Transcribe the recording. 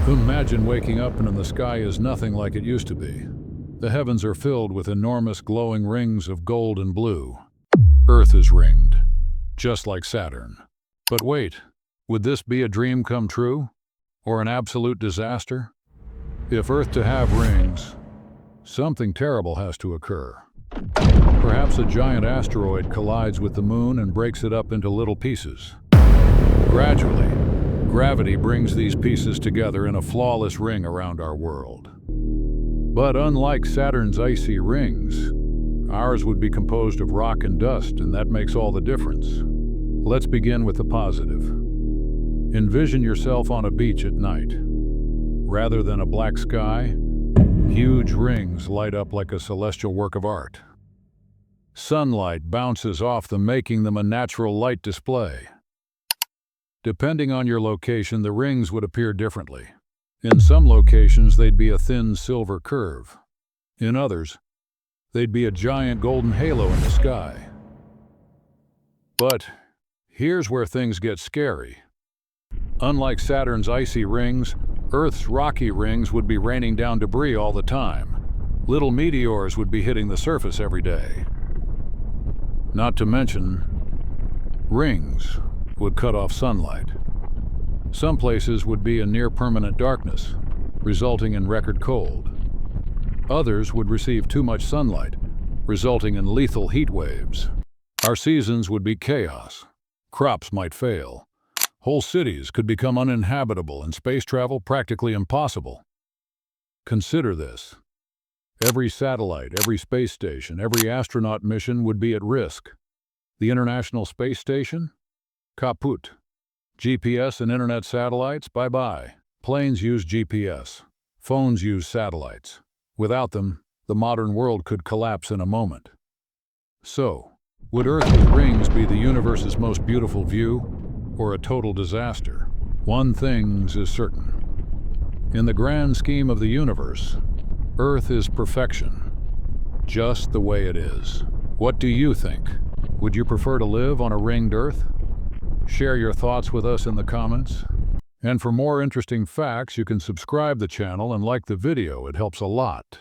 Imagine waking up and the sky is nothing like it used to be. The heavens are filled with enormous glowing rings of gold and blue. Earth is ringed, just like Saturn. But wait, would this be a dream come true? Or an absolute disaster? If Earth to have rings, something terrible has to occur. Perhaps a giant asteroid collides with the moon and breaks it up into little pieces. Gradually, gravity brings these pieces together in a flawless ring around our world. But unlike Saturn's icy rings, ours would be composed of rock and dust, and that makes all the difference. Let's begin with the positive. Envision yourself on a beach at night. Rather than a black sky, huge rings light up like a celestial work of art. Sunlight bounces off them, making them a natural light display. Depending on your location, the rings would appear differently. In some locations, they'd be a thin silver curve. In others, they'd be a giant golden halo in the sky. But here's where things get scary. Unlike Saturn's icy rings, Earth's rocky rings would be raining down debris all the time. Little meteors would be hitting the surface every day. Not to mention, rings would cut off sunlight. Some places would be in near-permanent darkness, resulting in record cold. Others would receive too much sunlight, resulting in lethal heat waves. Our seasons would be chaos. Crops might fail. Whole cities could become uninhabitable and space travel practically impossible. Consider this. Every satellite, every space station, every astronaut mission would be at risk. The International Space Station? Kaput. GPS and internet satellites? Bye-bye. Planes use GPS. Phones use satellites. Without them, the modern world could collapse in a moment. So, would Earth with rings be the universe's most beautiful view, or a total disaster? One thing is certain. In the grand scheme of the universe, Earth is perfection, just the way it is. What do you think? Would you prefer to live on a ringed Earth? Share your thoughts with us in the comments. And for more interesting facts, you can subscribe the channel and like the video. It helps a lot.